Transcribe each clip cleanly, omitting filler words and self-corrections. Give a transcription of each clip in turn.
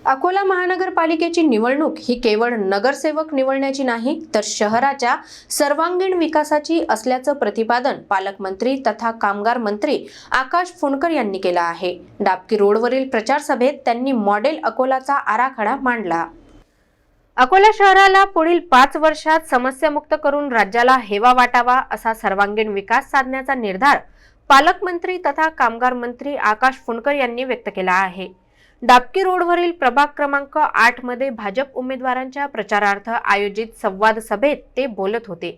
अकोला महानगरपालिकेची निवडणूक ही केवळ नगरसेवक निवडण्याची नाही, तर शहराच्या सर्वांगीण विकासाची असल्याचं प्रतिपादन पालकमंत्री तथा कामगार मंत्री आकाश फुंडकर यांनी केलं आहे। डाबकी रोडवरील प्रचार सभेत त्यांनी मॉडेल अकोलाचा आराखडा मांडला। अकोला शहराला पुढील 5 वर्षात समस्यामुक्त करून राज्याला हेवा वाटावा असा सर्वांगीण विकास साधण्याचा निर्धार पालकमंत्री तथा कामगार मंत्री आकाश फुंडकर यांनी व्यक्त केला आहे। डाबकी रोडवरील प्रभाग क्रमांक 8 मध्ये भाजप उमेदवारांच्या प्रचारार्थ आयोजित संवाद सभेत ते बोलत होते।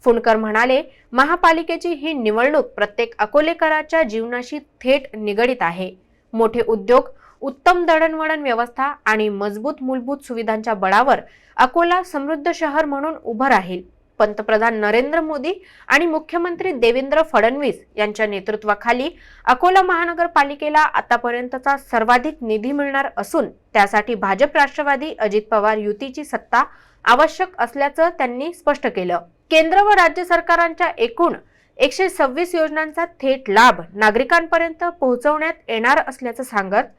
फुंडकर म्हणाले, महापालिकेची ही निवडणूक प्रत्येक अकोलेकराच्या जीवनाशी थेट निगडित आहे। मोठे उद्योग, उत्तम दळणवळण व्यवस्था आणि मजबूत मूलभूत सुविधांच्या बळावर अकोला समृद्ध शहर म्हणून उभं राहील। पंतप्रधान नरेंद्र मोदी आणि मुख्यमंत्री देवेंद्र फडणवीस यांच्या नेतृत्वाखाली अकोला महानगरपालिकेला आतापर्यंतचा सर्वाधिक निधी मिळणार असून त्यासाठी भाजप, राष्ट्रवादी, अजित पवार युतीची सत्ता आवश्यक असल्याचं त्यांनी स्पष्ट केलं। केंद्र व राज्य सरकारांच्या एकूण 126 योजनांचा थेट लाभ नागरिकांपर्यंत पोहोचवण्यात येणार असल्याचं सांगत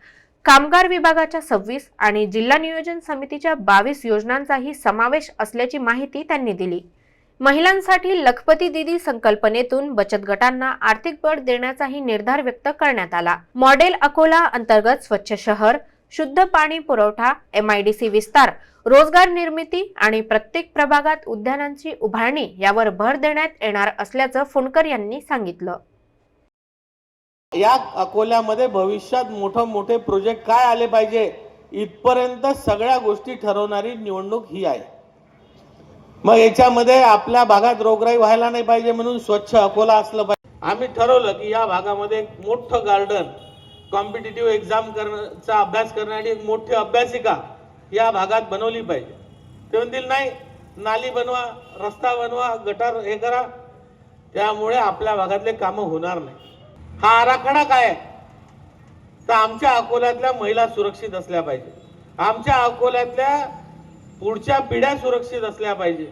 कामगार विभागाच्या 26 आणि जिल्हा नियोजन समितीच्या 22 योजनांचाही समावेश असल्याची माहिती त्यांनी दिली। महिलांसाठी लखपती दीदी संकल्पनेतून बचत गटांना आर्थिक बळ देण्याचाही निर्धार व्यक्त करण्यात आला। मॉडेल अकोला अंतर्गत स्वच्छ शहर, शुद्ध पाणी पुरवठा, MIDC विस्तार, रोजगार निर्मिती आणि प्रत्येक प्रभागात उद्यानांची उभारणी यावर भर देण्यात येणार असल्याचं फुंडकर यांनी सांगितलं। या अकोल्यामध्ये भविष्यात मोठे प्रोजेक्ट काय आले पाहिजे इथपर्यंत सगळ्या गोष्टी ठरवणारी निवडणूक ही आहे। मग याच्यामध्ये आपल्या भागात रोगराई व्हायला नाही पाहिजे म्हणून स्वच्छ अकोला असलं पाहिजे। आम्ही ठरवलं की या भागामध्ये एक मोठं गार्डन, कॉम्पिटिटिव्ह एक्झाम चा अभ्यास करणारी एक मोठी अभ्यासिका या भागात बनवली पाहिजे। ते म्हणतील नाही, नाली बनवा, रस्ता बनवा, गटार हे करा, त्यामुळे आपल्या भागातले कामं होणार नाही। हा आराखडा काय आहे? तर आमच्या अकोल्यातल्या महिला सुरक्षित असल्या पाहिजे, आमच्या अकोल्यातल्या पुढच्या पिढ्या सुरक्षित असल्या पाहिजे।